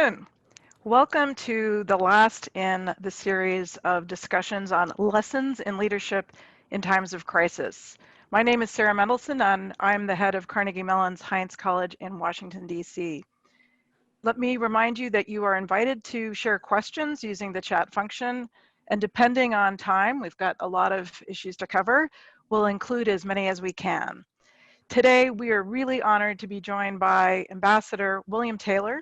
afternoon. Welcome to the last in the series of discussions on lessons in leadership in times of crisis. My name is Sarah Mendelson, and I'm the head of Carnegie Mellon's Heinz College in Washington, D.C. Let me remind you that you are invited to share questions using the chat function, and depending on time, we've got a lot of issues to cover, we'll include as many as we can. Today, we are really honored to be joined by Ambassador Wiliam Taylor,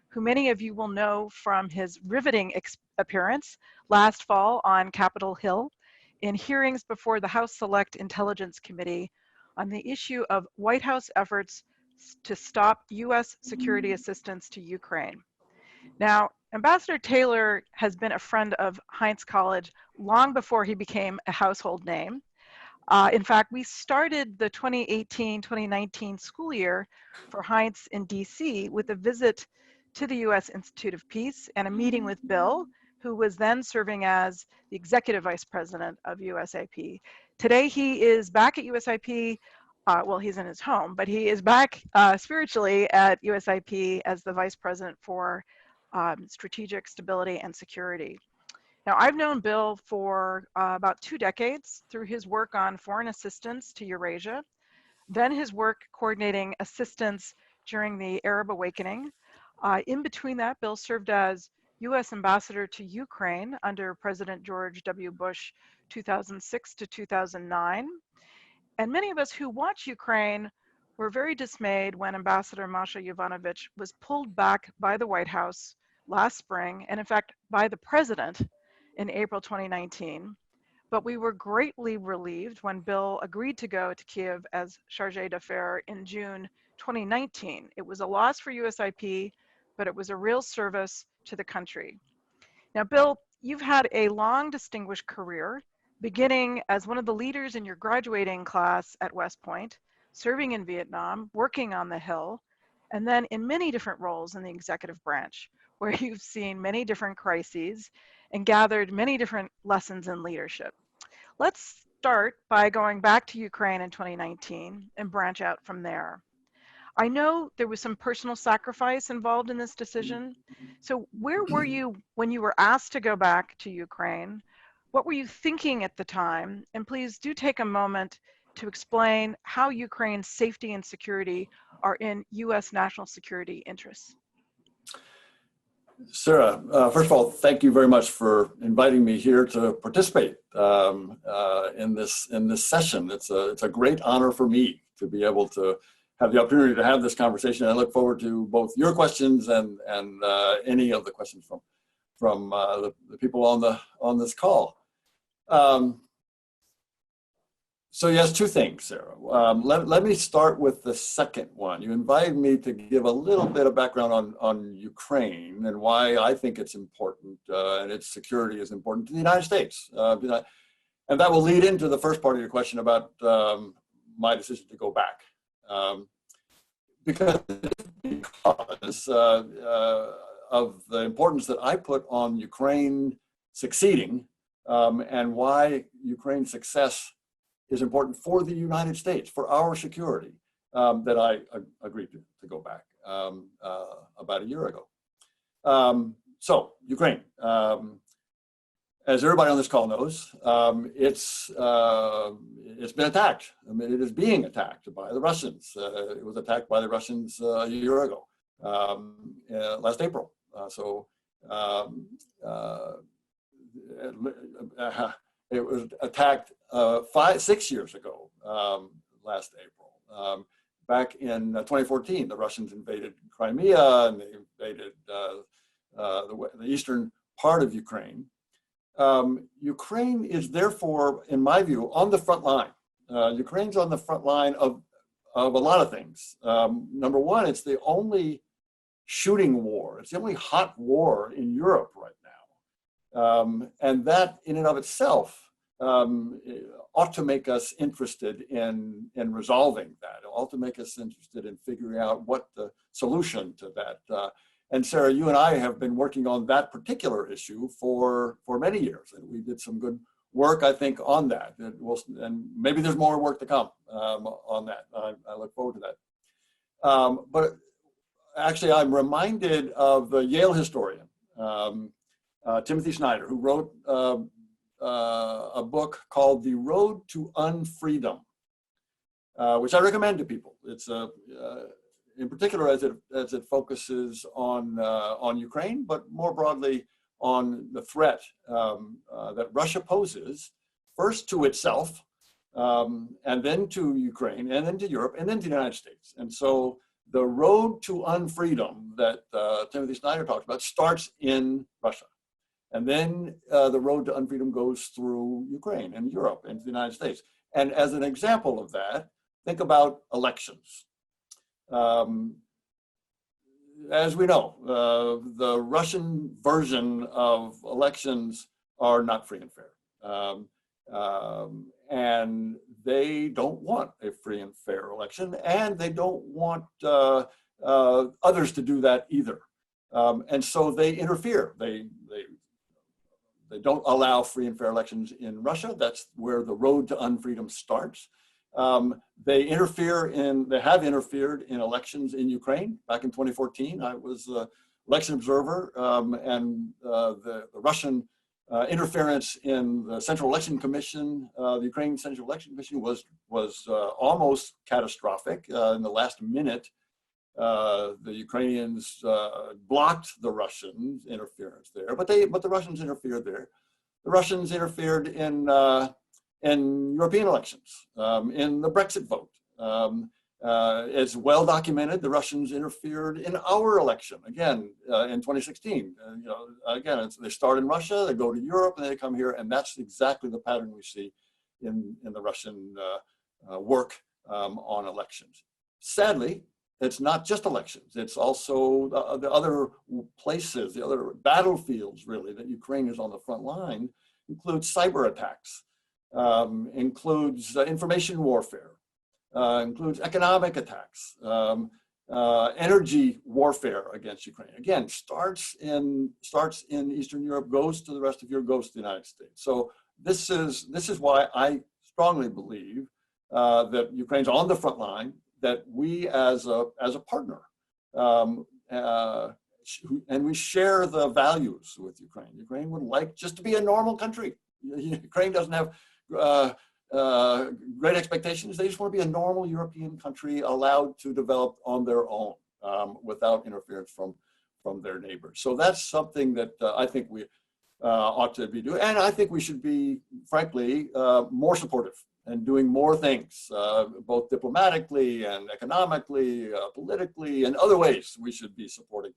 who many of you will know from his riveting appearance last fall on Capitol Hill in hearings before the House Select Intelligence Committee on the issue of White House efforts to stop U.S. security assistance to Ukraine. Now, Ambassador Taylor has been a friend of Heinz College long before he became a household name. In fact, we started the 2018-2019 school year for Heinz in DC with a visit to the U.S. Institute of Peace and a meeting with Bill, who was then serving as the executive vice president of USIP. Today, he is back at USIP. Well, he's in his home, but he is back spiritually at USIP as the vice president for strategic stability and security. Now, I've known Bill for about 2 decades through his work on foreign assistance to Eurasia, then his work coordinating assistance during the Arab Awakening. In between that, Bill served as U.S. Ambassador to Ukraine under President George W. Bush 2006 to 2009. And many of us who watch Ukraine were very dismayed when Ambassador Masha Yovanovitch was pulled back by the White House last spring, and in fact, by the president in April 2019. But we were greatly relieved when Bill agreed to go to Kiev as chargé d'affaires in June 2019. It was a loss for USIP, but it was a real service to the country. Now, Bill, you've had a long, distinguished career, beginning as one of the leaders in your graduating class at West Point, serving in Vietnam, working on the Hill, and then in many different roles in the executive branch, where you've seen many different crises and gathered many different lessons in leadership. Let's start by going back to Ukraine in 2019 and branch out from there. I know there was some personal sacrifice involved in this decision. So where were you when you were asked to go back to Ukraine? What were you thinking at the time? And please do take a moment to explain how Ukraine's safety and security are in U.S. national security interests. Sarah, first of all, thank you very much for inviting me here to participate in this session. It's a great honor for me to be able to have the opportunity to have this conversation. I look forward to both your questions and any of the questions from the people on this call. So yes, 2 things, Sarah. Let me start with the second one. You invited me to give a little bit of background on Ukraine and why I think it's important and its security is important to the United States. And that will lead into the first part of your question about my decision to go back. Because of the importance that I put on Ukraine succeeding and why Ukraine's success is important for the United States, for our security, that I agreed to go back about a year ago. So Ukraine, as everybody on this call knows, it's been attacked. I mean, it is being attacked by the Russians. It was attacked by the Russians a year ago, last April. It was attacked 6 years ago, last April. Back in 2014, the Russians invaded Crimea and they invaded the eastern part of Ukraine. Ukraine is therefore, in my view, on the front line. Ukraine's on the front line of a lot of things. Number one, it's the only shooting war. It's the only hot war in Europe right now. And that in and of itself ought to make us interested in resolving that. It ought to make us interested in figuring out what the solution to that. And Sarah, you and I have been working on that particular issue for many years, and we did some good work, I think, on that. And maybe there's more work to come on that. I look forward to that. But actually, I'm reminded of the Yale historian, Timothy Snyder, who wrote a book called The Road to Unfreedom, which I recommend to people. It's in particular as it focuses on Ukraine, but more broadly on the threat that Russia poses, first to itself, and then to Ukraine, and then to Europe, and then to the United States. And so the road to unfreedom that Timothy Snyder talks about starts in Russia. And then the road to unfreedom goes through Ukraine and Europe and the United States. And as an example of that, think about elections. As we know, the Russian version of elections are not free and fair. And they don't want a free and fair election, and they don't want others to do that either. And so they interfere. They don't allow free and fair elections in Russia. That's where the road to unfreedom starts. They have interfered in elections in Ukraine. Back in 2014, I was an election observer, and the Russian interference in the Central Election Commission, the Ukrainian Central Election Commission, was almost catastrophic. In the last minute, the Ukrainians blocked the Russians' interference there, but the Russians interfered there. The Russians interfered in European elections, in the Brexit vote. It's well documented. The Russians interfered in our election again in 2016. Again, they start in Russia, they go to Europe, and they come here, and that's exactly the pattern we see in the Russian work on elections. Sadly, it's not just elections. It's also the other places, the other battlefields, really, that Ukraine is on the front line, includes cyber attacks, includes information warfare, includes economic attacks, energy warfare against Ukraine. Again, starts in Eastern Europe, goes to the rest of Europe, goes to the United States. So this is why I strongly believe that Ukraine's on the front line, that we as a partner, and we share the values with Ukraine. Ukraine would like just to be a normal country. Ukraine doesn't have great expectations. They just want to be a normal European country allowed to develop on their own without interference from their neighbors. So that's something that I think we ought to be doing. And I think we should be, frankly, more supportive and doing more things, both diplomatically and economically, politically, and other ways we should be supporting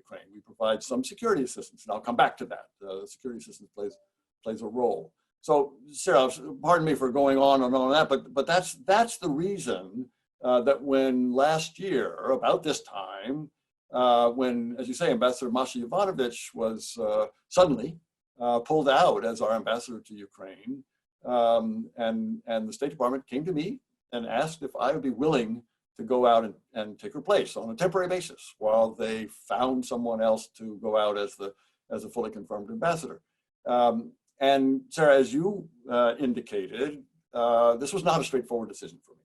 Ukraine. We provide some security assistance, and I'll come back to that. Security assistance plays a role. So, Sarah, pardon me for going on and on that, but that's the reason that when last year, about this time, when, as you say, Ambassador Masha Yovanovitch was suddenly pulled out as our ambassador to Ukraine, and the State Department came to me and asked if I would be willing to go out and take her place on a temporary basis while they found someone else to go out as a fully confirmed ambassador. And Sarah, as you indicated, this was not a straightforward decision for me.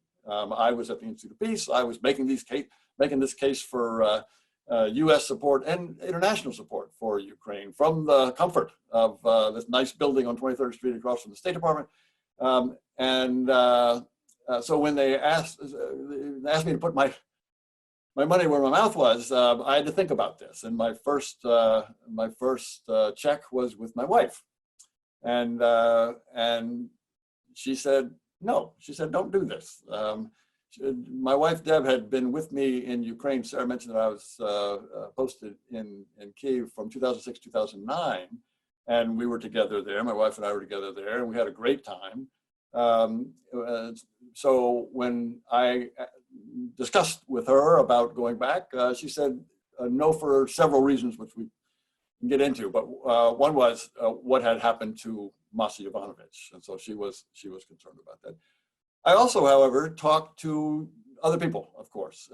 I was at the Institute of Peace. I was making this case for U.S. support and international support for Ukraine from the comfort of this nice building on 23rd Street across from the State Department. So when they asked me to put my money where my mouth was, I had to think about this. And my first check was with my wife. And she said, no. She said, don't do this. My wife, Deb, had been with me in Ukraine. Sarah mentioned that I was posted in Kyiv from 2006, 2009. And we were together there. My wife and I were together there, and we had a great time. So when I discussed with her about going back, she said no for several reasons, which we can get into. But one was what had happened to Masha Yovanovitch, and so she was concerned about that. I also, however, talked to other people, of course,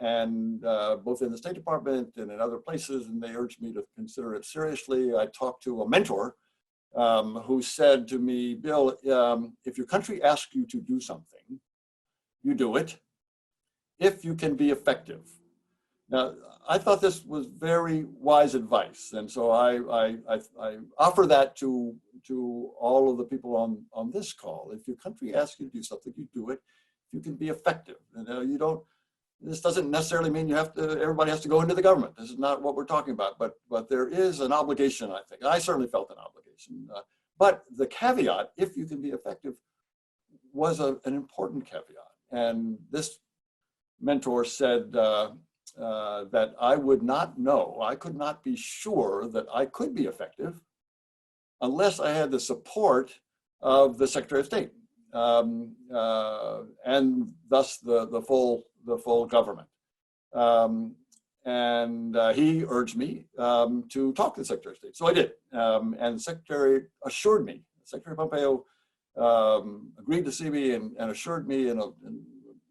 and both in the State Department and in other places, and they urged me to consider it seriously. I talked to a mentor who said to me, Bill, if your country asks you to do something, you do it if you can be effective. Now, I thought this was very wise advice, and so I offer that to all of the people on this call. If your country asks you to do something, you do it. If you can be effective, you don't. This doesn't necessarily mean you have to. Everybody has to go into the government. This is not what we're talking about. But there is an obligation. I think I certainly felt an obligation. But the caveat, if you can be effective, was an important caveat. And this mentor said that I would not know, I could not be sure that I could be effective unless I had the support of the Secretary of State and thus the full government. He urged me to talk to the Secretary of State. So I did. And the Secretary assured me, Secretary Pompeo agreed to see me and assured me in a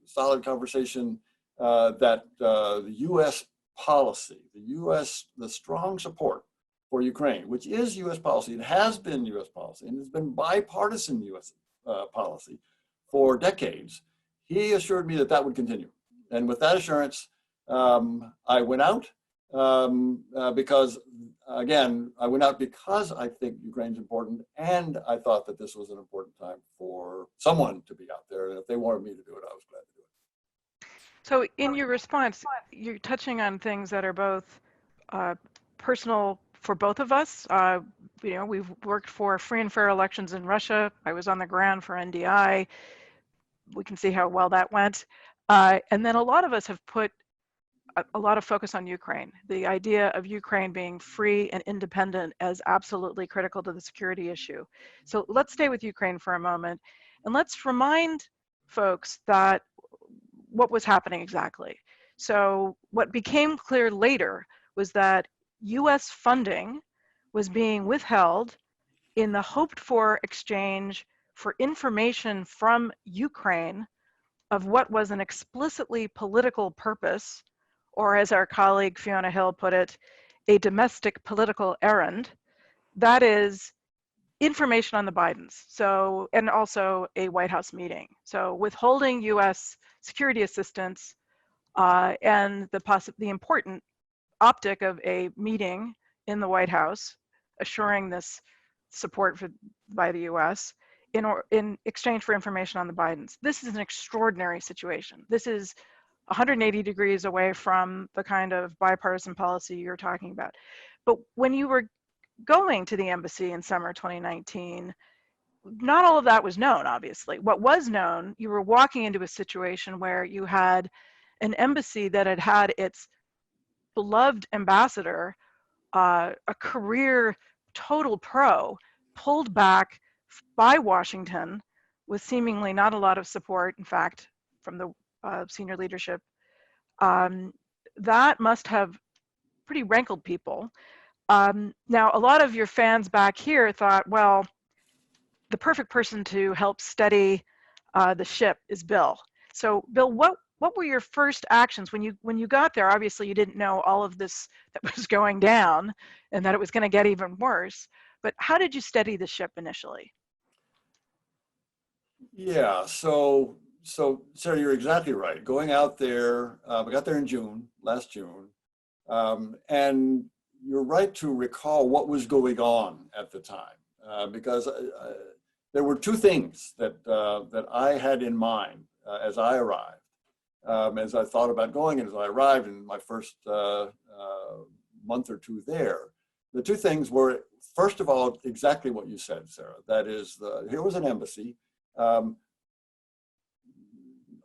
solid conversation that the U.S. policy, the strong support for Ukraine, which is U.S. policy, it has been U.S. policy, and it's been bipartisan U.S. Policy for decades. He assured me that that would continue. And with that assurance, I went out because, again, I went out because I think Ukraine's important, and I thought that this was an important time for someone to be out there. And if they wanted me to do it, I was glad to do it. So in your response, you're touching on things that are both personal for both of us. We've worked for free and fair elections in Russia. I was on the ground for NDI. We can see how well that went. And then a lot of us have put a lot of focus on Ukraine. The idea of Ukraine being free and independent as absolutely critical to the security issue. So let's stay with Ukraine for a moment, and let's remind folks that what was happening exactly. So what became clear later was that US funding was being withheld in the hoped for exchange for information from Ukraine of what was an explicitly political purpose, or as our colleague Fiona Hill put it, a domestic political errand. That is information on the Bidens, so, and also a White House meeting. So withholding US security assistance and the important optic of a meeting in the White House, assuring this support by the US in exchange for information on the Bidens. This is an extraordinary situation. This is 180 degrees away from the kind of bipartisan policy you're talking about. But when you were going to the embassy in summer 2019, not all of that was known, obviously. What was known, you were walking into a situation where you had an embassy that had had its beloved ambassador, a career total pro, pulled back by Washington with seemingly not a lot of support, in fact, from the senior leadership. That must have pretty rankled people. Now, a lot of your fans back here thought, well, the perfect person to help steady the ship is Bill. So, Bill, what were your first actions when you got there? Obviously, you didn't know all of this that was going down and that it was going to get even worse. But how did you steady the ship initially? Yeah, so Sarah, you're exactly right. Going out there, we got there in last June, and you're right to recall what was going on at the time, because there were two things that I had in mind as I arrived, as I thought about going, and as I arrived in my first month or two there. The two things were, first of all, exactly what you said, Sarah. That is, here was an embassy,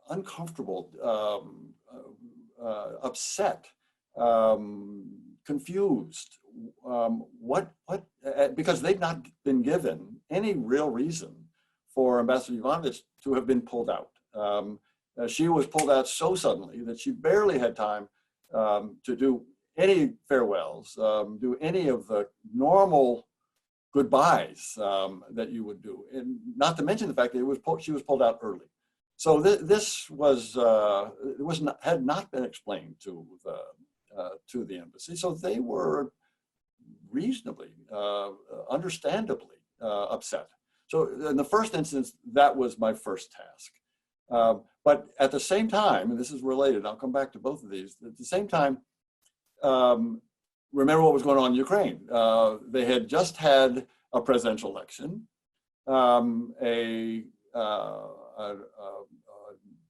uncomfortable, upset, confused. Because they'd not been given any real reason for Ambassador Yovanovitch to have been pulled out. She was pulled out so suddenly that she barely had time to do any farewells, do any of the normal goodbyes that you would do, and not to mention the fact that she was pulled out early. So this had not been explained to the embassy. So they were reasonably, understandably upset. So in the first instance, that was my first task. But at the same time, and this is related, I'll come back to both of these, at the same time, remember what was going on in Ukraine. They had just had a presidential election. A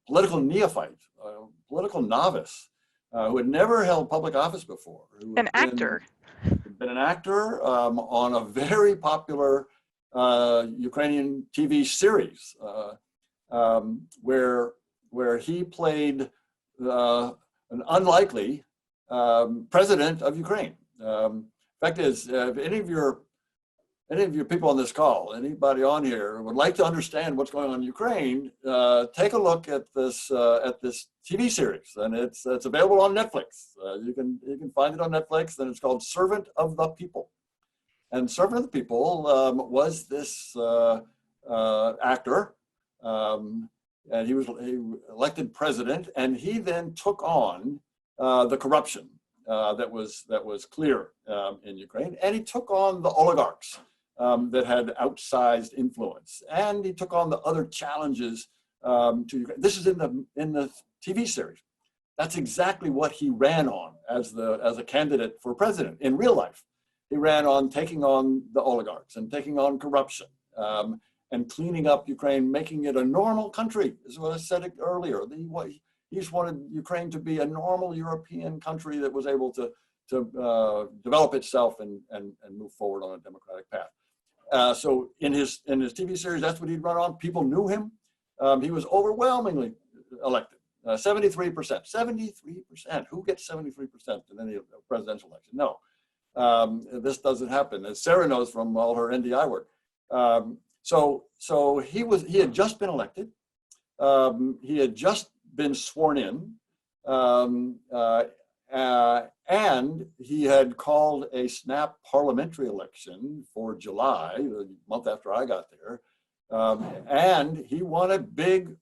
political neophyte, a political novice, who had never held public office before. An actor. Been an actor on a very popular Ukrainian TV series where he played an unlikely president of Ukraine. Fact is, if any of your people on this call, anybody on here would like to understand what's going on in Ukraine, take a look at this TV series, and it's available on Netflix. You can find it on Netflix, and it's called Servant of the People. And Servant of the People was this actor, and he was elected president, and he then took on the corruption that was clear in Ukraine, and he took on the oligarchs that had outsized influence, and he took on the other challenges to Ukraine. This is in the TV series. That's exactly what he ran on as a candidate for president in real life. He ran on taking on the oligarchs and taking on corruption and cleaning up Ukraine, making it a normal country, is what I said earlier. He just wanted Ukraine to be a normal European country that was able to develop itself and move forward on a democratic path. So in his TV series, that's what he'd run on. People knew him. He was overwhelmingly elected, 73%. 73%. Who gets 73% in any presidential election? No, this doesn't happen, as Sarah knows from all her NDI work. So he had just been elected. He had just been sworn in, and he had called a snap parliamentary election for July, the month after I got there, and he won a big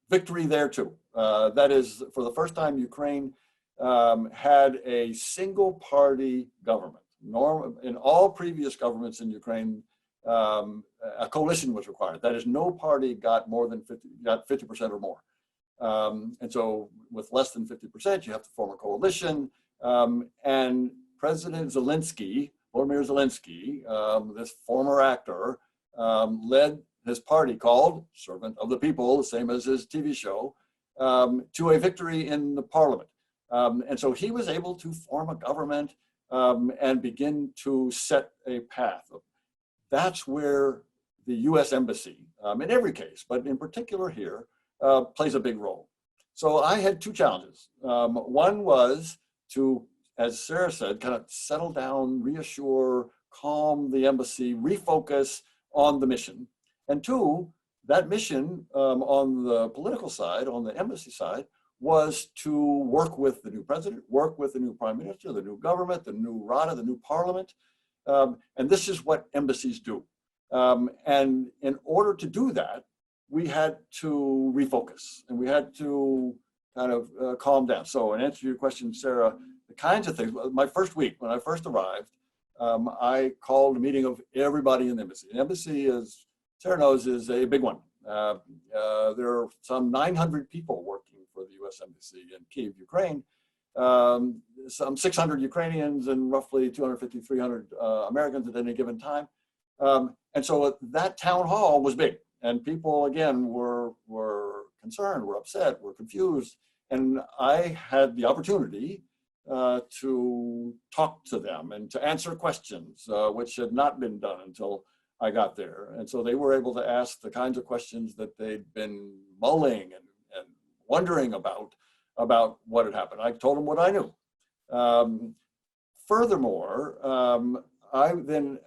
victory there too. That is, for the first time, Ukraine had a single party government. In all previous governments in Ukraine, a coalition was required. That is, no party got more than 50% or more. And so with less than 50%, you have to form a coalition. And President Zelensky, Volodymyr Zelensky, this former actor, led his party called Servant of the People, the same as his TV show, to a victory in the parliament. And so he was able to form a government and begin to set a path. That's where the US Embassy, in every case, but in particular here, plays a big role. So I had two challenges. One was to, as Sarah said, kind of settle down, reassure, calm the embassy, refocus on the mission. And two, that mission on the political side, on the embassy side, was to work with the new president, work with the new prime minister, the new government, the new Rada, the new parliament. And this is what embassies do. And in order to do that, we had to refocus and we had to kind of calm down. So in answer to your question, Sarah, the kinds of things, my first week when I first arrived, I called a meeting of everybody in the embassy. The embassy, as Sarah knows, is a big one. There are some 900 people working for the US Embassy in Kyiv, Ukraine, some 600 Ukrainians and roughly 250, 300 Americans at any given time. And so that town hall was big. And people, again, were concerned, were upset, were confused. And I had the opportunity to talk to them and to answer questions, which had not been done until I got there. And so they were able to ask the kinds of questions that they'd been mulling and wondering about what had happened. I told them what I knew. Furthermore, I then,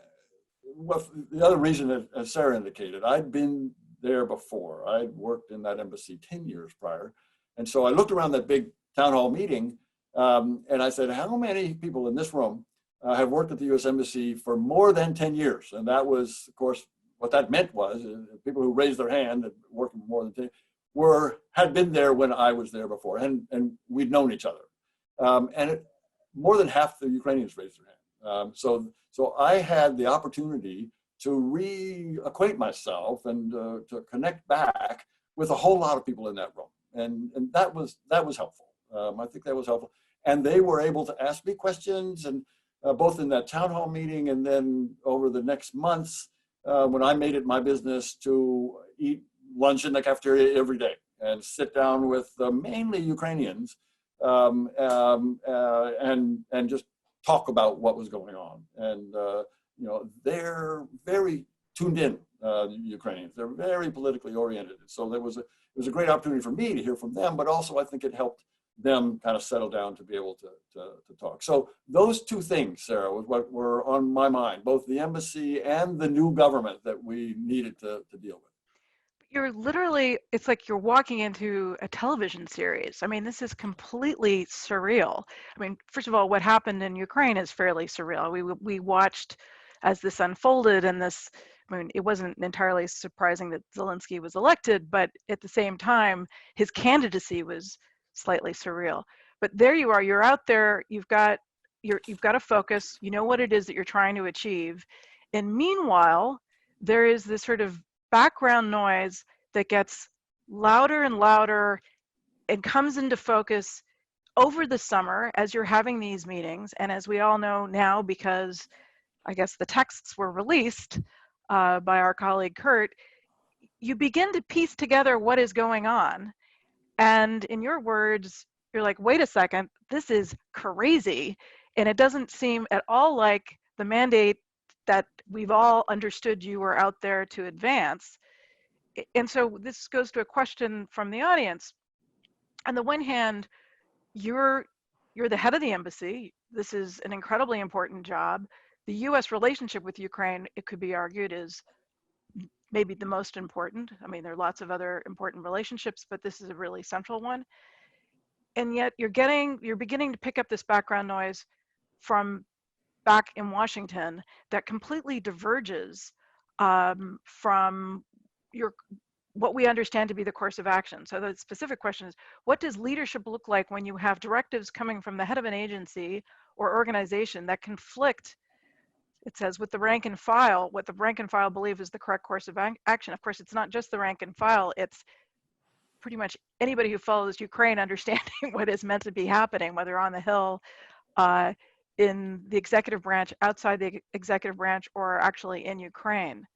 well, the other reason that, as Sarah indicated, I'd been there before. I'd worked in that embassy 10 years prior. And so I looked around that big town hall meeting and I said, how many people in this room have worked at the US Embassy for more than 10 years? And that was, of course, what that meant was people who raised their hand and worked for more than 10 had been there when I was there before, and we'd known each other. More than half the Ukrainians raised their hand. So I had the opportunity to reacquaint myself and to connect back with a whole lot of people in that room. And that was helpful. I think that was helpful. And they were able to ask me questions, and both in that town hall meeting and then over the next months, when I made it my business to eat lunch in the cafeteria every day and sit down with mainly Ukrainians and just talk about what was going on. And they're very tuned in, Ukrainians. They're very politically oriented. So it was a great opportunity for me to hear from them, but also I think it helped them kind of settle down to be able to talk. So those two things, Sarah, was what were on my mind, both the embassy and the new government that we needed to deal with. You're literally, it's like you're walking into a television series. I mean, this is completely surreal. I mean, first of all, what happened in Ukraine is fairly surreal. We watched as this unfolded, and this, I mean, it wasn't entirely surprising that Zelensky was elected, but at the same time, his candidacy was slightly surreal. But there you are, you're out there, you've got a focus, you know what it is that you're trying to achieve. And meanwhile, there is this sort of background noise that gets louder and louder and comes into focus over the summer as you're having these meetings. And as we all know now, because I guess the texts were released by our colleague Kurt, you begin to piece together what is going on. And in your words, you're like, wait a second, this is crazy. And it doesn't seem at all like the mandate that we've all understood you were out there to advance. And so this goes to a question from the audience. On the one hand, you're the head of the embassy. This is an incredibly important job. The US relationship with Ukraine, it could be argued, is maybe the most important. I mean, there are lots of other important relationships, but this is a really central one. And yet you're beginning to pick up this background noise from back in Washington that completely diverges from what we understand to be the course of action. So the specific question is, what does leadership look like when you have directives coming from the head of an agency or organization that conflict, it says, with the rank and file, what the rank and file believe is the correct course of action? Of course, it's not just the rank and file, it's pretty much anybody who follows Ukraine understanding what is meant to be happening, whether on the Hill, in the executive branch, outside the executive branch, or actually in Ukraine.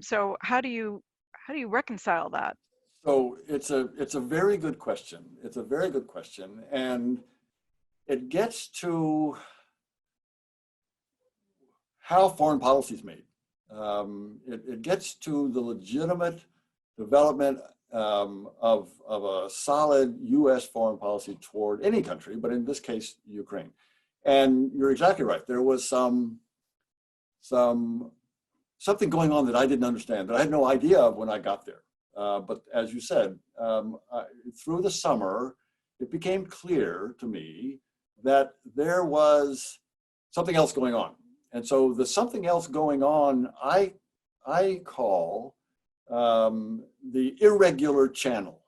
So how do you reconcile that? So it's a very good question. It's a very good question, and it gets to how foreign policy is made. It gets to the legitimate development of a solid U.S. foreign policy toward any country, but in this case, Ukraine. And you're exactly right. There was something going on that I didn't understand, that I had no idea of when I got there. But as you said, through the summer, it became clear to me that there was something else going on. And so the something else going on, I call the irregular channel.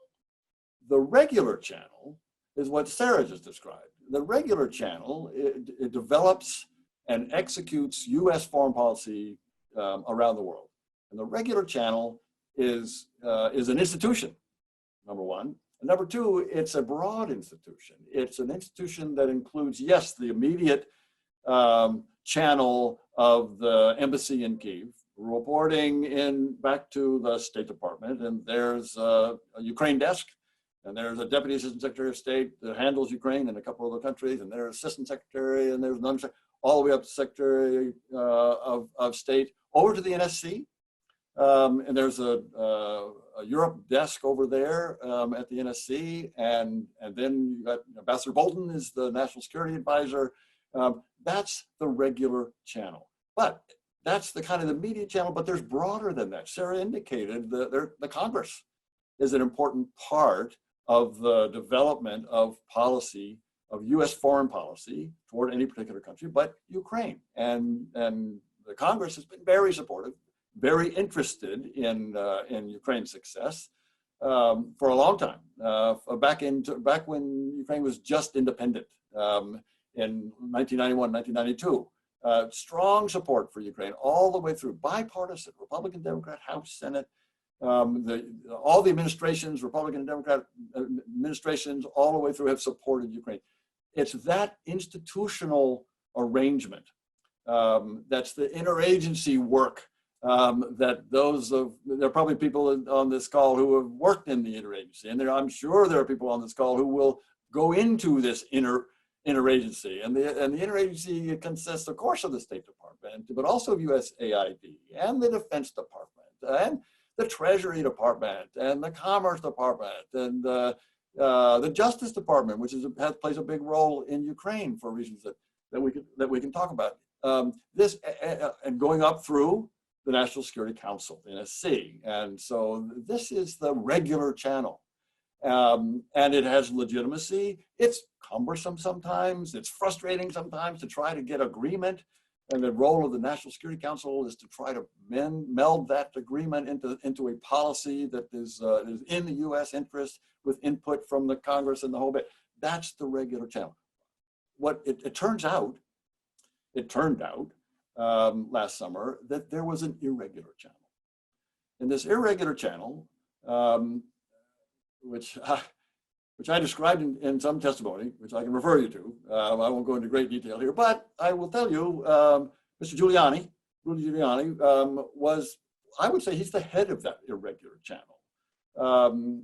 The regular channel is what Sarah just described. The regular channel, it develops and executes U.S. foreign policy around the world. And the regular channel is an institution, number one. And number two, it's a broad institution. It's an institution that includes, yes, the immediate channel of the embassy in Kyiv, reporting back to the State Department, and there's a Ukraine desk, and there's a Deputy Assistant Secretary of State that handles Ukraine and a couple other countries, and there's Assistant Secretary, and there's another, all the way up to Secretary of State, over to the NSC, and there's a Europe desk over there at the NSC, and then you got Ambassador Bolton is the National Security Advisor. That's the regular channel. But that's the kind of the media channel, but there's broader than that. Sarah indicated the Congress is an important part of the development of policy, of U.S. foreign policy toward any particular country, but Ukraine. And the Congress has been very supportive, very interested in Ukraine's success for a long time, back when Ukraine was just independent in 1991, 1992. Strong support for Ukraine all the way through, bipartisan, Republican, Democrat, House, Senate, All the administrations, Republican and Democrat administrations, all the way through have supported Ukraine. It's that institutional arrangement, that's the interagency work that there are probably people on this call who have worked in the interagency, and I'm sure there are people on this call who will go into this interagency, and the interagency consists, of course, of the State Department, but also of USAID and the Defense Department and the Treasury Department and the Commerce Department and the Justice Department, which plays a big role in Ukraine for reasons that we can talk about. This and going up through the National Security Council, NSC, and so this is the regular channel. And it has legitimacy. It's cumbersome sometimes. It's frustrating sometimes to try to get agreement. And the role of the National Security Council is to try to meld that agreement into a policy that is in the U.S. interest with input from the Congress and the whole bit. That's the regular channel. What it turned out last summer that there was an irregular channel. And this irregular channel, which I described in some testimony, which I can refer you to. I won't go into great detail here, but I will tell you, Mr. Rudy Giuliani, was, I would say, he's the head of that irregular channel.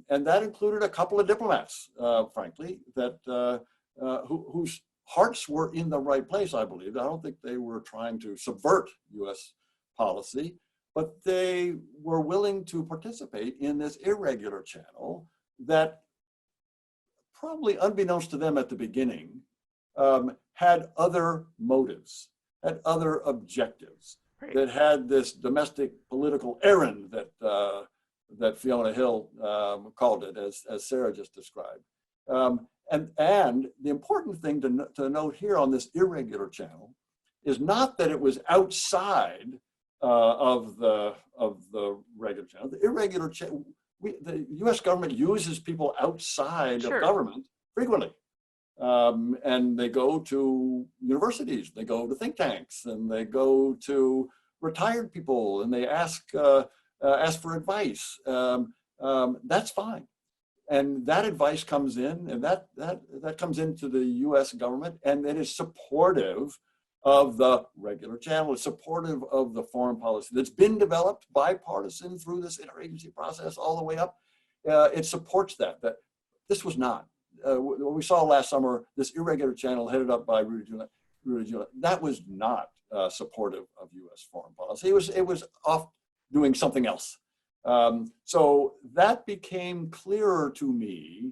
And that included a couple of diplomats, frankly, that whose hearts were in the right place, I believe. I don't think they were trying to subvert U.S. policy, but they were willing to participate in this irregular channel that, probably unbeknownst to them at the beginning, had other motives, had other objectives, right, that had this domestic political errand that Fiona Hill called it, as Sarah just described. And the important thing to note here on this irregular channel is not that it was outside of the regular channel. The irregular channel, the U.S. government uses people outside of government frequently. And they go to universities, they go to think tanks, and they go to retired people, and they ask for advice. That's fine. And that advice comes in, and that comes into the U.S. government, and it is supportive of the regular channel. It's supportive of the foreign policy that's been developed bipartisan through this interagency process all the way up. It supports that. This was not. What we saw last summer, this irregular channel headed up by Rudy Giuliani, that was not supportive of U.S. foreign policy. It was off doing something else. So that became clearer to me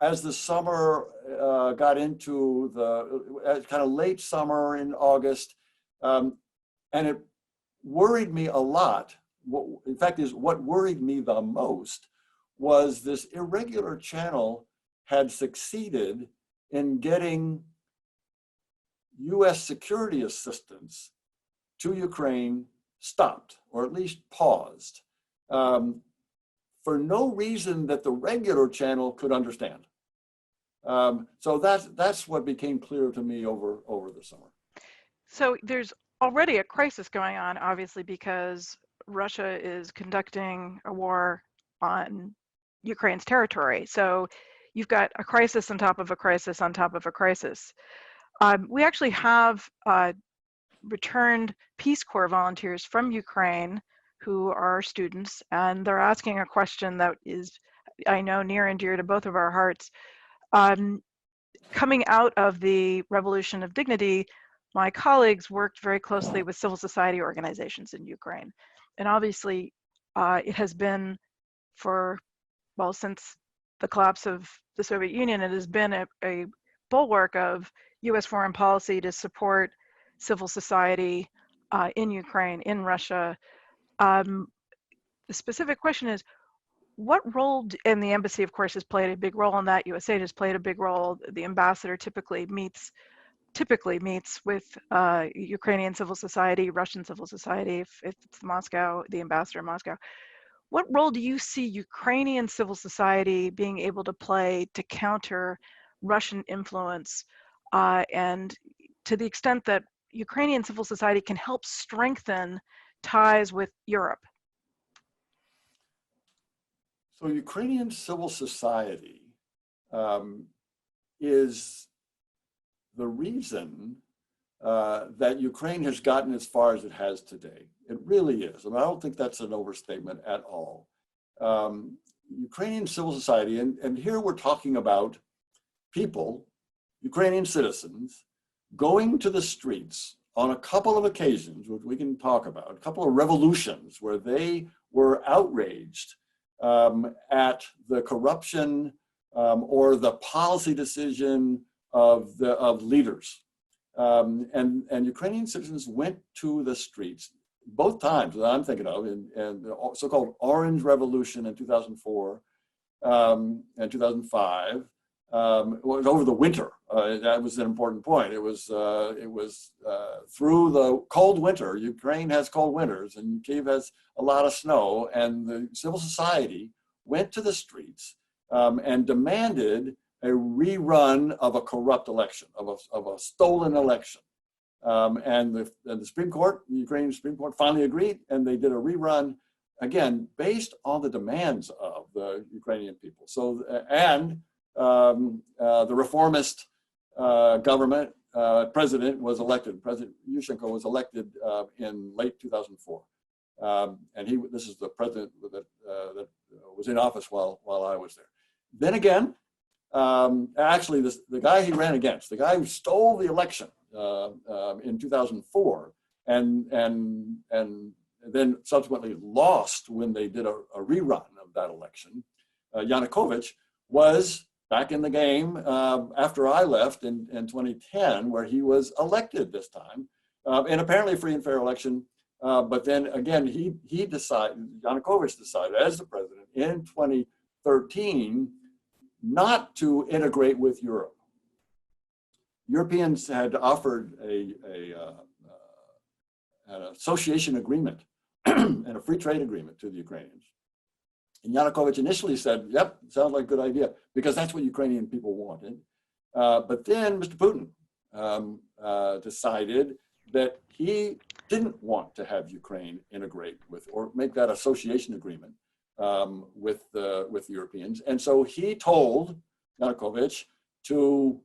as the summer got into the kind of late summer in August, and it worried me a lot. In fact, what worried me the most was this irregular channel had succeeded in getting U.S. security assistance to Ukraine stopped, or at least paused, for no reason that the regular channel could understand. So that's what became clear to me over the summer. So there's already a crisis going on, obviously, because Russia is conducting a war on Ukraine's territory. So you've got a crisis on top of a crisis on top of a crisis. We actually have returned Peace Corps volunteers from Ukraine who are students, and they're asking a question that is, I know, near and dear to both of our hearts. Coming out of the Revolution of Dignity, my colleagues worked very closely with civil society organizations in Ukraine. And obviously, it has been since the collapse of the Soviet Union, it has been a bulwark of US foreign policy to support civil society in Ukraine, in Russia. The specific question is, what role, and the embassy, of course, has played a big role in that. USAID has played a big role. The ambassador typically meets with Ukrainian civil society, Russian civil society, if it's Moscow, the ambassador in Moscow. What role do you see Ukrainian civil society being able to play to counter Russian influence, and to the extent that Ukrainian civil society can help strengthen ties with Europe? So Ukrainian civil society is the reason that Ukraine has gotten as far as it has today. It really is. I mean, I don't think that's an overstatement at all. Ukrainian civil society, and here we're talking about people, Ukrainian citizens, going to the streets on a couple of occasions, which we can talk about, a couple of revolutions where they were outraged at the corruption or the policy decision of leaders. And Ukrainian citizens went to the streets both times that I'm thinking of, in the so-called Orange Revolution in 2004 and 2005. It was over the winter. That was an important point. It was through the cold winter. Ukraine has cold winters, and Kyiv has a lot of snow. And the civil society went to the streets and demanded a rerun of a corrupt election, of a stolen election. And the Supreme Court, the Ukrainian Supreme Court, finally agreed, and they did a rerun, again, based on the demands of the Ukrainian people. So, and the reformist government president was elected. President Yushchenko was elected in late 2004, and this is the president that was in office while I was there. Then again, actually, the guy he ran against, the guy who stole the election in 2004, and then subsequently lost when they did a rerun of that election, Yanukovych, was back in the game after I left in 2010, where he was elected this time, and apparently a free and fair election. But then again, Yanukovych decided as the president in 2013 not to integrate with Europe. Europeans had offered an association agreement and a free trade agreement to the Ukrainians. And Yanukovych initially said, yep, sounds like a good idea, because that's what Ukrainian people wanted. But then Mr. Putin decided that he didn't want to have Ukraine integrate with or make that association agreement with Europeans. And so he told Yanukovych to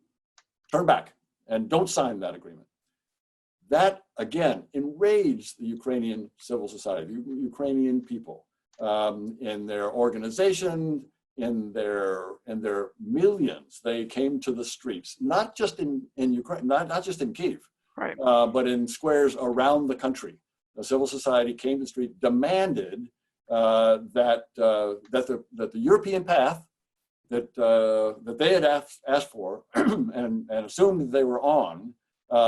turn back and don't sign that agreement. That, again, enraged the Ukrainian civil society, the Ukrainian people. In their organization, in their millions, they came to the streets, not just in Ukraine, not just in Kyiv, right, but in squares around the country. The civil society came to the street, demanded that the European path that they had asked for and assumed that they were on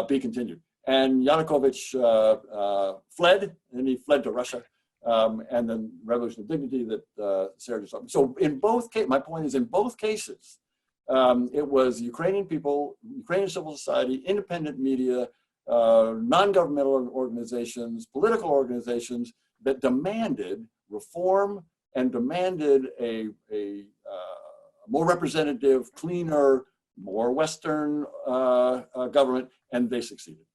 be continued. And Yanukovych fled, and he fled to Russia. And then Revolution of Dignity that Sarah just talked about. So in both cases, my point is in both cases, it was Ukrainian people, Ukrainian civil society, independent media, non-governmental organizations, political organizations that demanded reform and demanded a more representative, cleaner, more Western government, and they succeeded.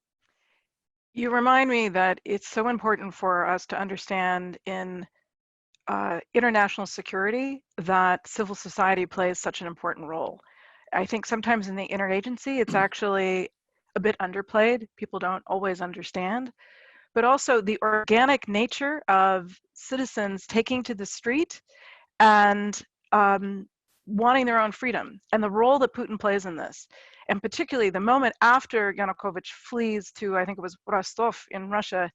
You remind me that it's so important for us to understand in international security that civil society plays such an important role. I think sometimes in the interagency, it's actually a bit underplayed. People don't always understand. But also the organic nature of citizens taking to the street and wanting their own freedom, and the role that Putin plays in this. And particularly the moment after Yanukovych flees to, I think it was Rostov in Russia,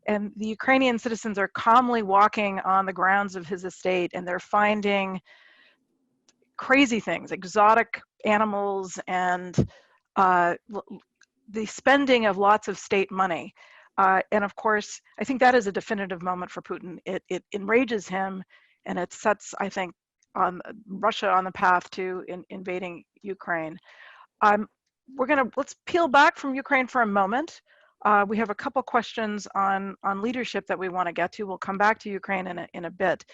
and the Ukrainian citizens are calmly walking on the grounds of his estate, and they're finding crazy things, exotic animals, and the spending of lots of state money. And of course, I think that is a definitive moment for Putin. It enrages him, and it sets, I think, Russia on the path to invading Ukraine. Let's peel back from Ukraine for a moment. We have a couple questions on leadership that we want to get to. We'll come back to Ukraine in a bit.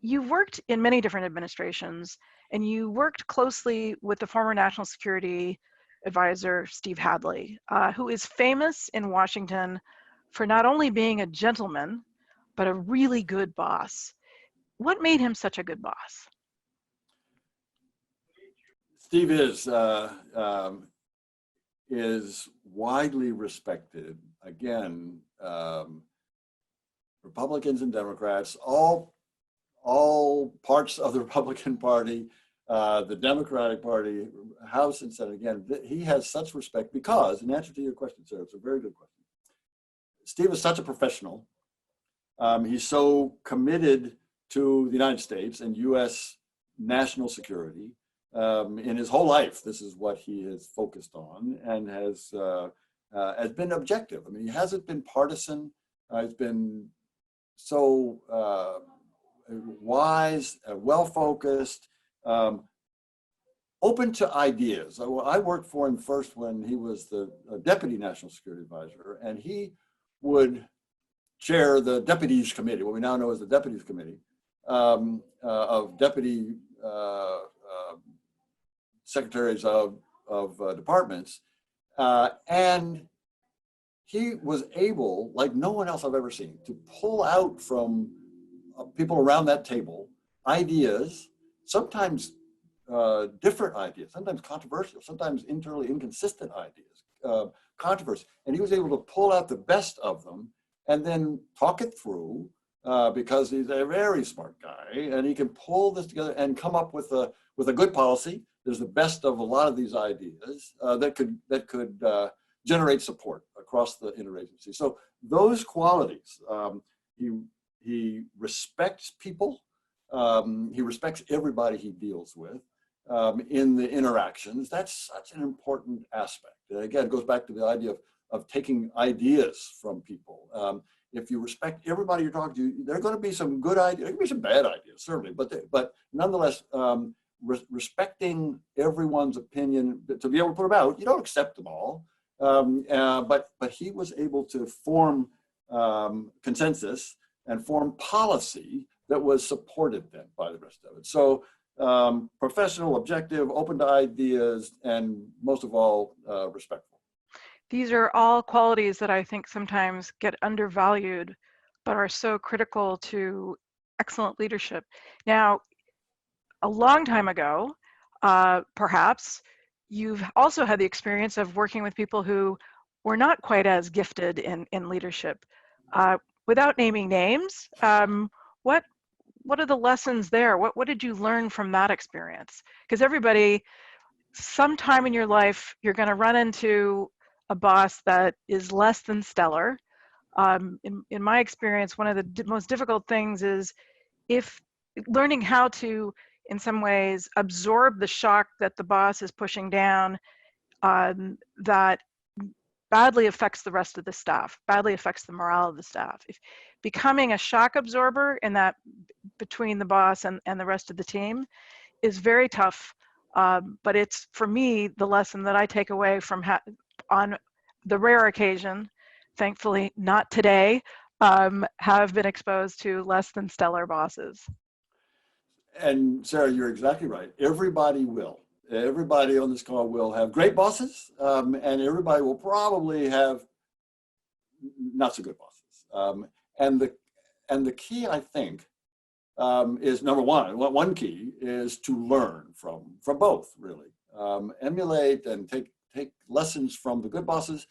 You've worked in many different administrations, and you worked closely with the former National Security Advisor, Steve Hadley, who is famous in Washington for not only being a gentleman, but a really good boss. What made him such a good boss? Steve is widely respected. Again, Republicans and Democrats, all parts of the Republican Party, the Democratic Party, House and Senate. Again, he has such respect because, in answer to your question, sir, it's a very good question. Steve is such a professional. He's so committed to the United States and U.S. national security. In his whole life, this is what he has focused on and has been objective. I mean, he hasn't been partisan. He's been so wise, well-focused, open to ideas. I worked for him first when he was the Deputy National Security Advisor, and he would chair the Deputies Committee, what we now know as the Deputies Committee, of Deputy Secretaries of departments. And he was able, like no one else I've ever seen, to pull out from people around that table ideas, sometimes different ideas, sometimes controversial, sometimes internally inconsistent ideas, controversy. And he was able to pull out the best of them and then talk it through because he's a very smart guy, and he can pull this together and come up with a good policy. There's the best of a lot of these ideas that could generate support across the interagency. So those qualities, he respects people. He respects everybody he deals with in the interactions. That's such an important aspect. Again, it goes back to the idea of taking ideas from people. If you respect everybody you're talking to, there are going to be some good ideas, there can be some bad ideas, certainly, but nonetheless, respecting everyone's opinion, to be able to put them out, you don't accept them all, but he was able to form consensus and form policy that was supported then by the rest of it. So professional, objective, open to ideas, and most of all, respectful. These are all qualities that I think sometimes get undervalued, but are so critical to excellent leadership. Now, a long time ago, perhaps, you've also had the experience of working with people who were not quite as gifted in leadership. Without naming names, what are the lessons there? What did you learn from that experience? Because everybody, sometime in your life, you're going to run into a boss that is less than stellar. In my experience, one of the most difficult things is learning how to, in some ways, absorb the shock that the boss is pushing down that badly affects the rest of the staff, badly affects the morale of the staff. If becoming a shock absorber in that between the boss and the rest of the team is very tough. But it's, for me, the lesson that I take away from on the rare occasion, thankfully not today, have been exposed to less than stellar bosses. And Sarah, you're exactly right. Everybody on this call will have great bosses, and everybody will probably have not so good bosses. And the key, I think, is number one key is to learn from both, really. Emulate and take lessons from the good bosses,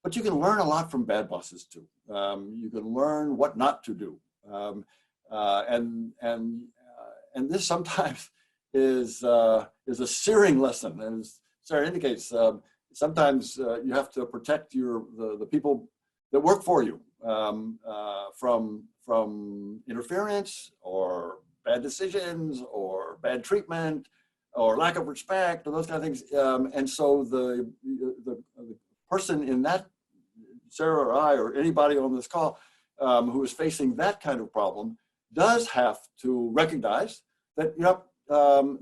but you can learn a lot from bad bosses too. You can learn what not to do. And this sometimes is a searing lesson. And as Sarah indicates, sometimes you have to protect the people that work for you from interference or bad decisions or bad treatment or lack of respect or those kind of things. And so the person in that, Sarah or I or anybody on this call who is facing that kind of problem does have to recognize that,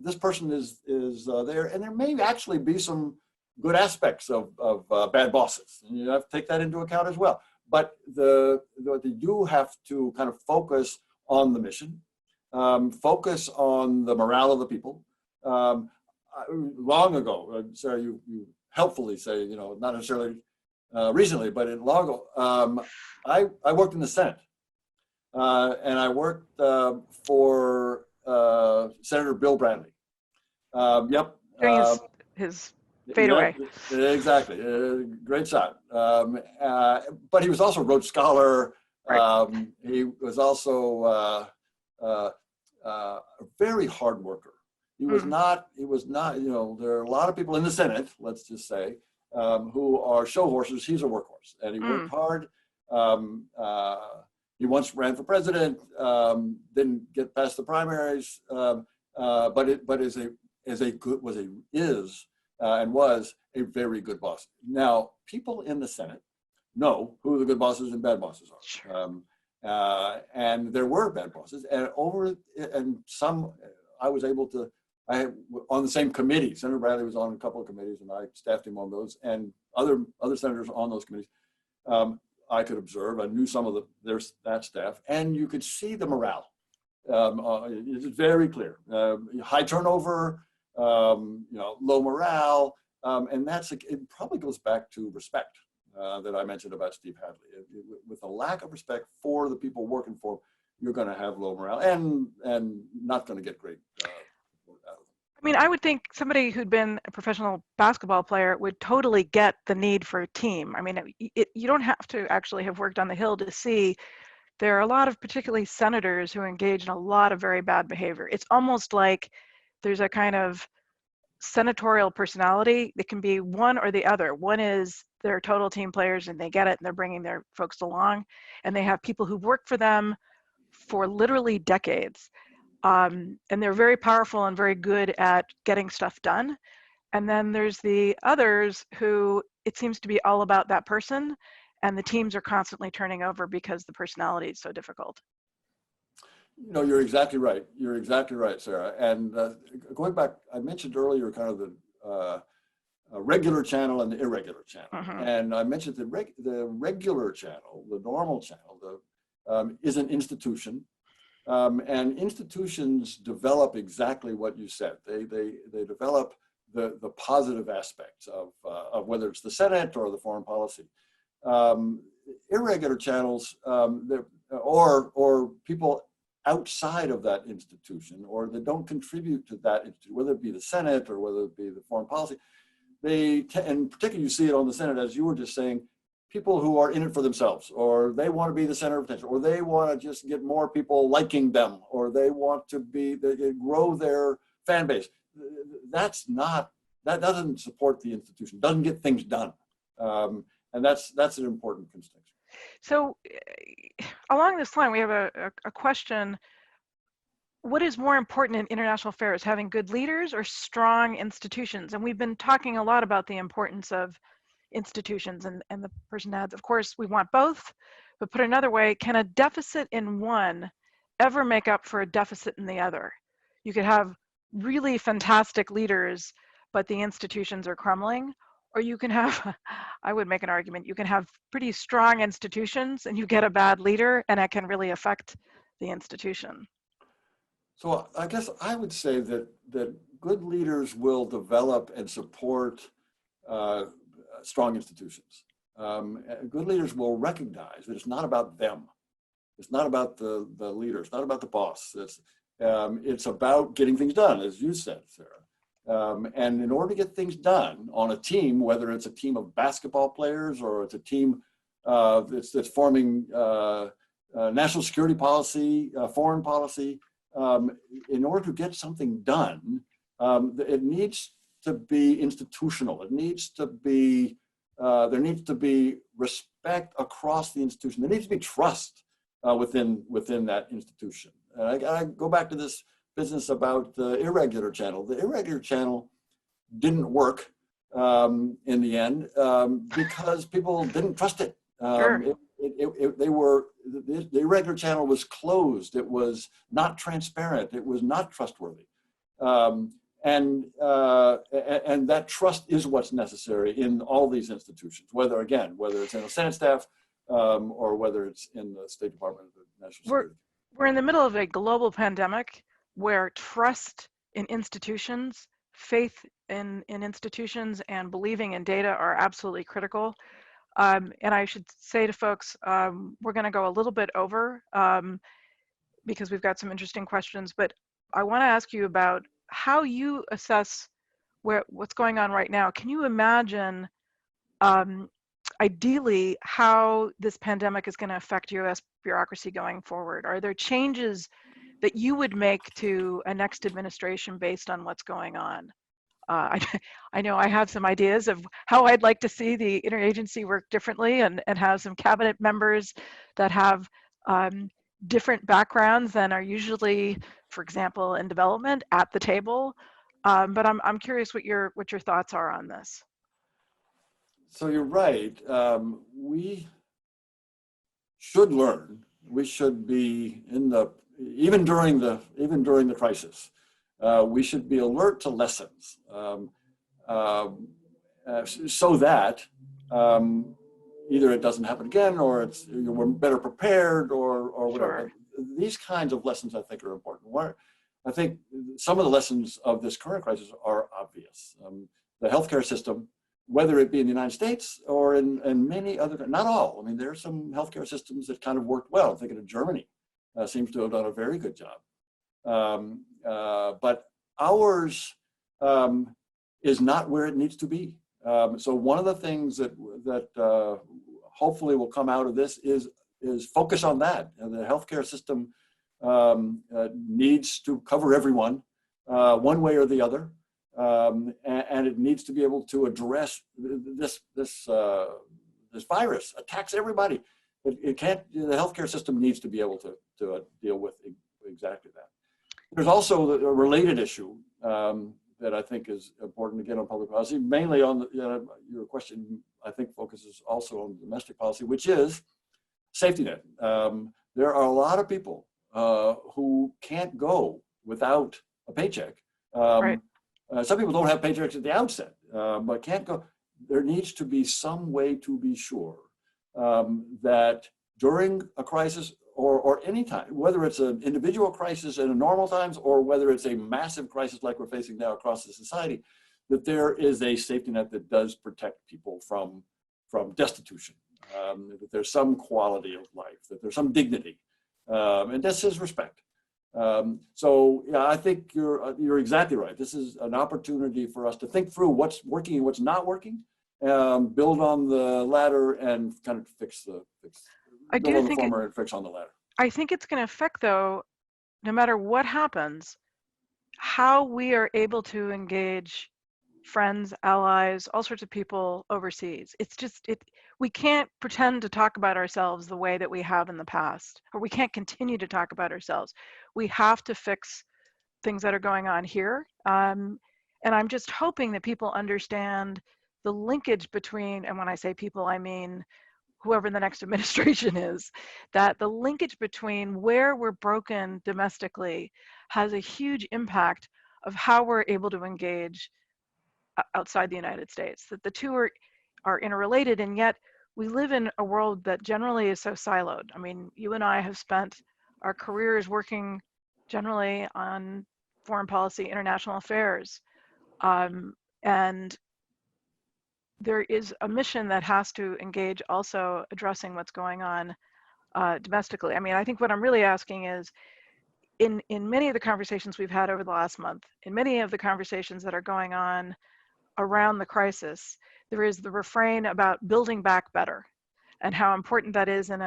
this person is there, and there may actually be some good aspects of bad bosses, and you have to take that into account as well. But they do have to kind of focus on the mission, focus on the morale of the people. Long ago, Sarah, you helpfully say, not necessarily recently, but long ago, I worked in the Senate. and I worked for Senator Bill Bradley. Yep. Doing his Yeah, fadeaway. exactly. Great shot. But he was also a Rhodes Scholar. Right. He was also a very hard worker. He was not, you know, there are a lot of people in the Senate, let's just say, who are show horses. He's a workhorse, and he worked hard. He once ran for president, didn't get past the primaries, but is and was a very good boss. Now, people in the Senate know who the good bosses and bad bosses are. Sure. And there were bad bosses, and some I was able to. I had on the same committee. Senator Bradley was on a couple of committees, and I staffed him on those, and other senators on those committees. I could observe. I knew some of that staff, and you could see the morale. It's very clear. High turnover, you know, low morale, and it probably goes back to respect that I mentioned about Steve Hadley. With a lack of respect for the people working for him, you're going to have low morale and not going to get great support out of them. I mean, I would think somebody who'd been a professional basketball player would totally get the need for a team. I mean, you don't have to actually have worked on the Hill to see there are a lot of particularly senators who engage in a lot of very bad behavior. It's almost like there's a kind of senatorial personality that can be one or the other. One is they're total team players and they get it and they're bringing their folks along, and they have people who've worked for them for literally decades. And they're very powerful and very good at getting stuff done. And then there's the others who it seems to be all about that person, and the teams are constantly turning over because the personality is so difficult. You know, you're exactly right. You're exactly right, Sarah. And going back, I mentioned earlier kind of the regular channel and the irregular channel. And I mentioned the regular channel, the normal channel, is an institution. And institutions develop exactly what you said. They develop the positive aspects of whether it's the Senate or the foreign policy. Irregular channels or people outside of that institution or that don't contribute to that institution, whether it be the Senate or whether it be the foreign policy, and particularly you see it on the Senate, as you were just saying, people who are in it for themselves, or they want to be the center of attention, or they want to just get more people liking them, or they want to grow their fan base. That doesn't support the institution, doesn't get things done. And that's an important distinction. So along this line, we have a question. What is more important in international affairs, having good leaders or strong institutions? And we've been talking a lot about the importance of institutions, and the person adds, of course, we want both, but put another way, can a deficit in one ever make up for a deficit in the other? You could have really fantastic leaders, but the institutions are crumbling, or you can have, I would make an argument, you can have pretty strong institutions and you get a bad leader and it can really affect the institution. So I guess I would say that good leaders will develop and support strong institutions. Good leaders will recognize that it's not about them. It's not about the leader. It's not about the boss. It's about getting things done, as you said, Sarah. And in order to get things done on a team, whether it's a team of basketball players or it's a team that's forming national security policy, foreign policy, in order to get something done, it needs to be institutional. It needs to be, there needs to be respect across the institution. There needs to be trust within that institution. And I go back to this business about the irregular channel. The irregular channel didn't work in the end because people didn't trust it. Sure. The irregular channel was closed. It was not transparent. It was not trustworthy. And that trust is what's necessary in all these institutions, whether it's in the Senate staff or whether it's in the State Department of National Security. We're in the middle of a global pandemic where trust in institutions, faith in institutions, and believing in data are absolutely critical. And I should say to folks, we're going to go a little bit over because we've got some interesting questions, but I want to ask you about how you assess what's going on right now. Can you imagine ideally how this pandemic is going to affect US bureaucracy going forward? Are there changes that you would make to a next administration based on what's going on? I know I have some ideas of how I'd like to see the interagency work differently and have some cabinet members that have different backgrounds than are usually, for example, in development at the table. But I'm curious what your thoughts are on this. So you're right. We should learn. We should be even during the crisis. We should be alert to lessons so that either it doesn't happen again, or we're better prepared, or whatever. Sure. These kinds of lessons, I think, are important. I think some of the lessons of this current crisis are obvious. The healthcare system, whether it be in the United States or in many other, not all. I mean, there are some healthcare systems that kind of worked well. I'm thinking of Germany, seems to have done a very good job. But ours is not where it needs to be. So one of the things that hopefully will come out of this is focus on that. And the healthcare system needs to cover everyone one way or the other. And it needs to be able to address this virus attacks everybody. It can't. The healthcare system needs to be able to deal with exactly that. There's also a related issue that I think is important to get on public policy. Mainly on your question, I think focuses also on domestic policy, which is safety net. There are a lot of people who can't go without a paycheck. Right. Some people don't have paychecks at the outset, but can't go. There needs to be some way to be sure that during a crisis or any time, whether it's an individual crisis in normal times or whether it's a massive crisis like we're facing now across the society, that there is a safety net that does protect people from destitution, that there's some quality of life, that there's some dignity, and this is respect. So yeah, I think you're exactly right. This is an opportunity for us to think through what's working and what's not working, build on the latter, and kind of fix the former and fix on the latter. I think it's going to affect, though, no matter what happens, how we are able to engage friends, allies, all sorts of people overseas. It's just we can't pretend to talk about ourselves the way that we have in the past, or we can't continue to talk about ourselves. We have to fix things that are going on here. And I'm just hoping that people understand the linkage between, and when I say people, I mean whoever the next administration is, that the linkage between where we're broken domestically has a huge impact of how we're able to engage outside the United States, that the two are interrelated, and yet we live in a world that generally is so siloed. I mean, you and I have spent our careers working generally on foreign policy, international affairs, and there is a mission that has to engage also addressing what's going on domestically. I mean, I think what I'm really asking is, in many of the conversations we've had over the last month, in many of the conversations that are going on around the crisis, there is the refrain about building back better, and how important that is in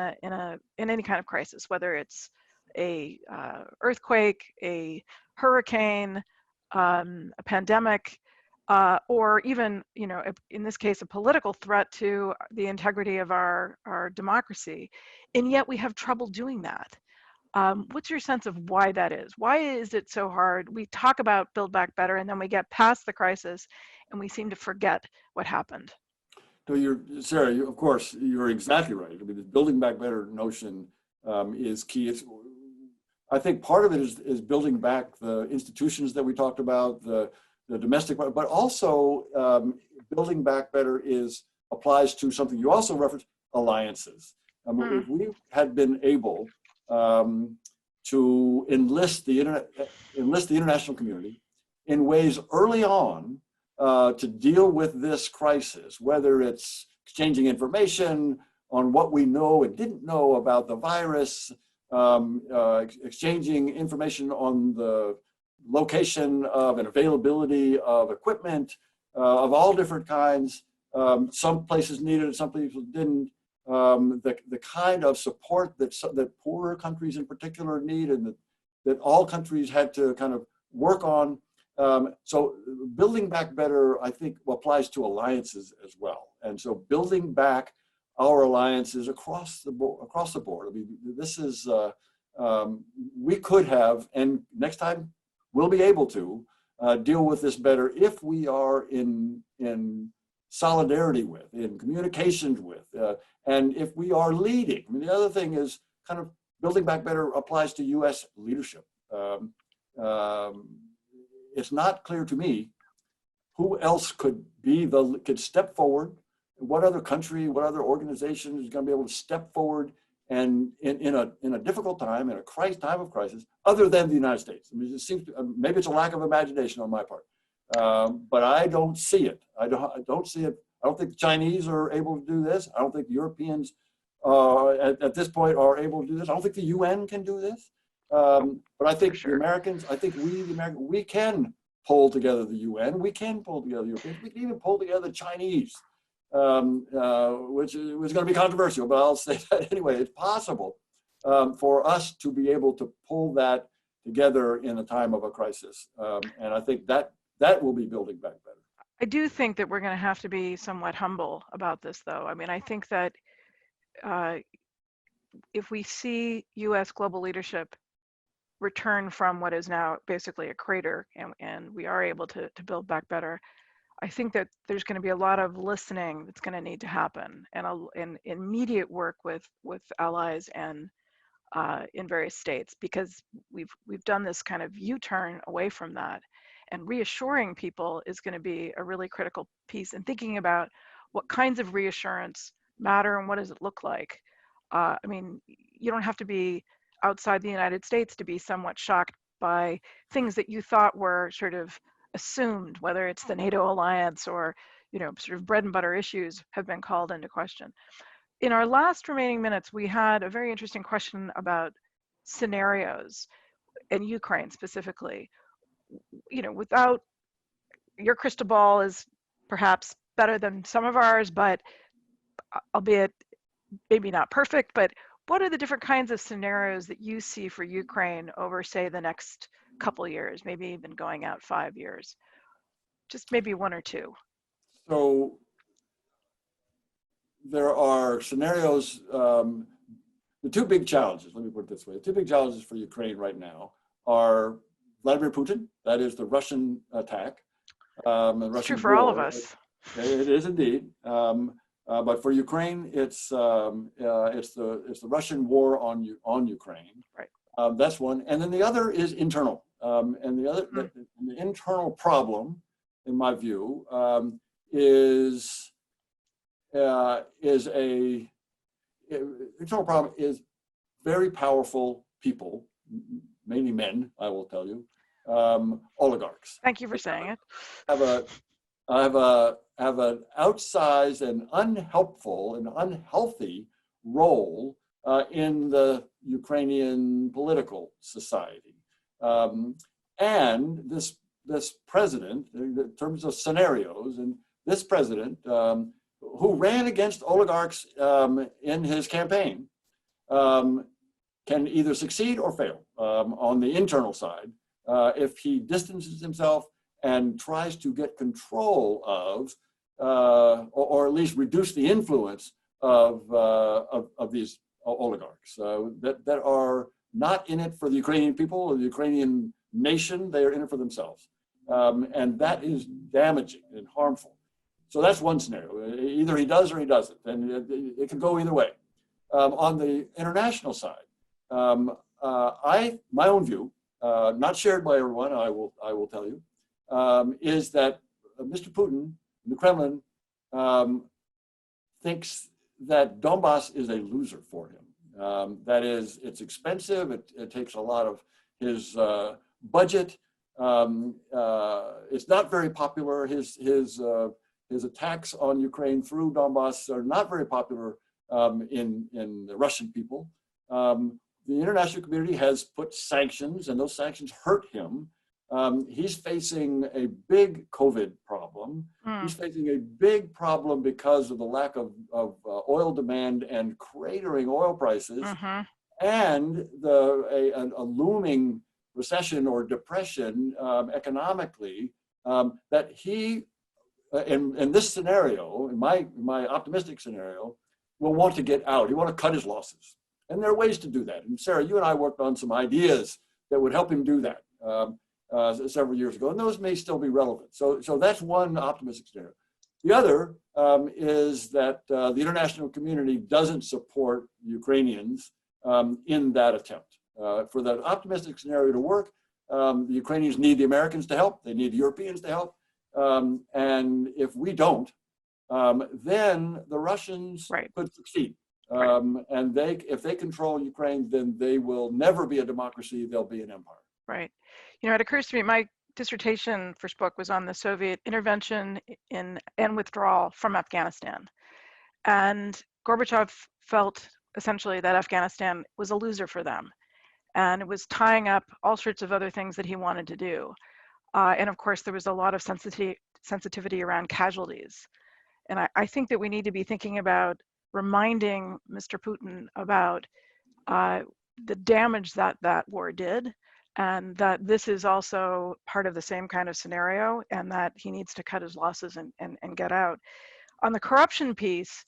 any kind of crisis, whether it's a earthquake, a hurricane, a pandemic, or even, in this case, a political threat to the integrity of our democracy. And yet we have trouble doing that. What's your sense of why that is? Why is it so hard? We talk about build back better, and then we get past the crisis and we seem to forget what happened. So Sarah, of course, you're exactly right. I mean, the building back better notion is key. I think part of it is building back the institutions that we talked about, the domestic, but also building back better applies to something you also referenced, alliances. If we had been able to enlist the international community in ways early on to deal with this crisis, whether it's exchanging information on what we know and didn't know about the virus, exchanging information on the location of and availability of equipment of all different kinds. Some places needed it, some places didn't. The kind of support that poorer countries in particular need, and that all countries had to kind of work on. So building back better, I think, applies to alliances as well. And so building back our alliances across the board. I mean, this is, we could have, and next time we'll be able to deal with this better if we are in solidarity with, in communications with, and if we are leading. I mean, the other thing is kind of building back better applies to US leadership. It's not clear to me who else could step forward. What other country, what other organization is going to be able to step forward and in a difficult time, in a time of crisis, other than the United States? I mean, it seems maybe it's a lack of imagination on my part, but I don't see it. I don't see it. I don't think the Chinese are able to do this. I don't think Europeans at this point are able to do this. I don't think the UN can do this. But I think the Americans, we can pull together the UN. We can pull together the Europeans. We can even pull together the Chinese. Which was going to be controversial, but I'll say that anyway. It's possible for us to be able to pull that together in a time of a crisis, and I think that will be building back better. I do think that we're going to have to be somewhat humble about this, though. I mean, I think that if we see U.S. global leadership return from what is now basically a crater, and we are able to build back better, I think that there's going to be a lot of listening that's going to need to happen, and immediate work with allies and in various states, because we've done this kind of U-turn away from that, and reassuring people is going to be a really critical piece, and thinking about what kinds of reassurance matter and what does it look like. I mean, you don't have to be outside the United States to be somewhat shocked by things that you thought were sort of assumed, whether it's the NATO alliance or, sort of bread and butter issues have been called into question. In our last remaining minutes, we had a very interesting question about scenarios in Ukraine specifically. Without, your crystal ball is perhaps better than some of ours, but albeit maybe not perfect, but what are the different kinds of scenarios that you see for Ukraine over, say, the next couple years, maybe even going out 5 years? Just maybe one or two. So there are scenarios, the two big challenges, let me put it this way, the two big challenges for Ukraine right now are Vladimir Putin, that is the Russian attack. It's true for all of us. It is indeed. But for Ukraine, it's the Russian war on Ukraine. Right. That's one, and then the other is internal. And the internal problem, in my view, is internal problem is very powerful people, mainly men, I will tell you, oligarchs. Thank you for saying it. Have an outsized and unhelpful and unhealthy role in the Ukrainian political society. And this president, in terms of scenarios, and this president who ran against oligarchs in his campaign can either succeed or fail on the internal side if he distances himself and tries to get control of, or at least reduce the influence of these oligarchs that are not in it for the Ukrainian people or the Ukrainian nation. They are in it for themselves. And that is damaging and harmful. So that's one scenario. Either he does or he doesn't, and it can go either way. On the international side, my own view, not shared by everyone, I will tell you, is that Mr. Putin, the Kremlin, thinks that Donbass is a loser for him. That is, it's expensive. It takes a lot of his budget. It's not very popular. His his attacks on Ukraine through Donbass are not very popular in the Russian people. The international community has put sanctions, and those sanctions hurt him. He's facing a big COVID problem. He's facing a big problem because of the lack of oil demand and cratering oil prices, and a looming recession or depression economically, that he, in this scenario, in my optimistic scenario, will want to get out. He want to cut his losses. And there are ways to do that. And Sarah, you and I worked on some ideas that would help him do that several years ago, and those may still be relevant. So that's one optimistic scenario. The other is that the international community doesn't support Ukrainians in that attempt. For that optimistic scenario to work, the Ukrainians need the Americans to help. They need the Europeans to help. And if we don't, then the Russians could succeed. And if they control Ukraine, then they will never be a democracy. They'll be an empire. Right. You know, it occurs to me, my dissertation first book was on the Soviet intervention in and withdrawal from Afghanistan. And Gorbachev felt essentially that Afghanistan was a loser for them. And it was tying up all sorts of other things that he wanted to do. And of course, there was a lot of sensitivity around casualties. And I think that we need to be thinking about reminding Mr. Putin about the damage that that war did, and that this is also part of the same kind of scenario, and that he needs to cut his losses and get out. On the corruption piece,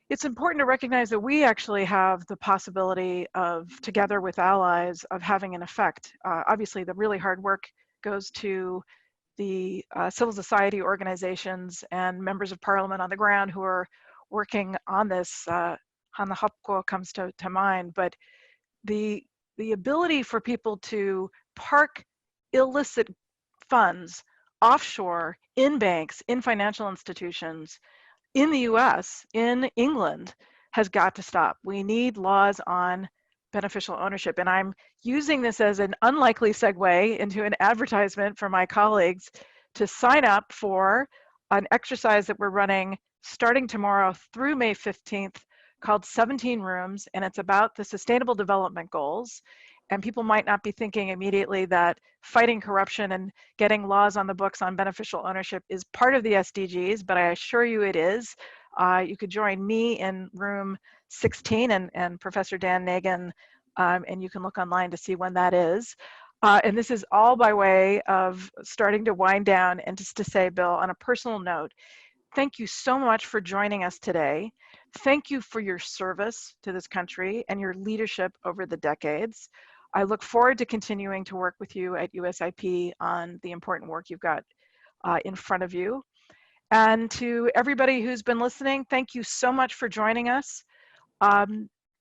it's important to recognize that we actually have the possibility of, together with allies, of having an effect. Obviously, the really hard work goes to the civil society organizations and members of parliament on the ground who are working on this. Hanna Hopko comes to mind, but the ability for people to park illicit funds offshore in banks, in financial institutions, in the US, in England, has got to stop. We need laws on beneficial ownership. And I'm using this as an unlikely segue into an advertisement for my colleagues to sign up for an exercise that we're running starting tomorrow through May 15th called 17 Rooms, and it's about the Sustainable Development Goals. And people might not be thinking immediately that fighting corruption and getting laws on the books on beneficial ownership is part of the SDGs, but I assure you it is. You could join me in room 16 and Professor Dan Nagin, and you can look online to see when that is. And this is all by way of starting to wind down, and just to say, Bill, on a personal note, thank you so much for joining us today. Thank you for your service to this country and your leadership over the decades. I look forward to continuing to work with you at USIP on the important work you've got in front of you. And to everybody who's been listening, thank you so much for joining us.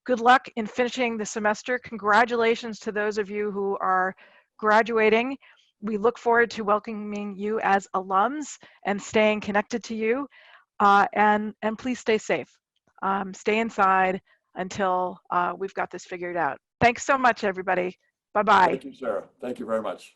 Good luck in finishing the semester. Congratulations to those of you who are graduating. We look forward to welcoming you as alums and staying connected to you. And please stay safe. Stay inside until we've got this figured out. Thanks so much, everybody. Bye-bye. Thank you, Sarah. Thank you very much.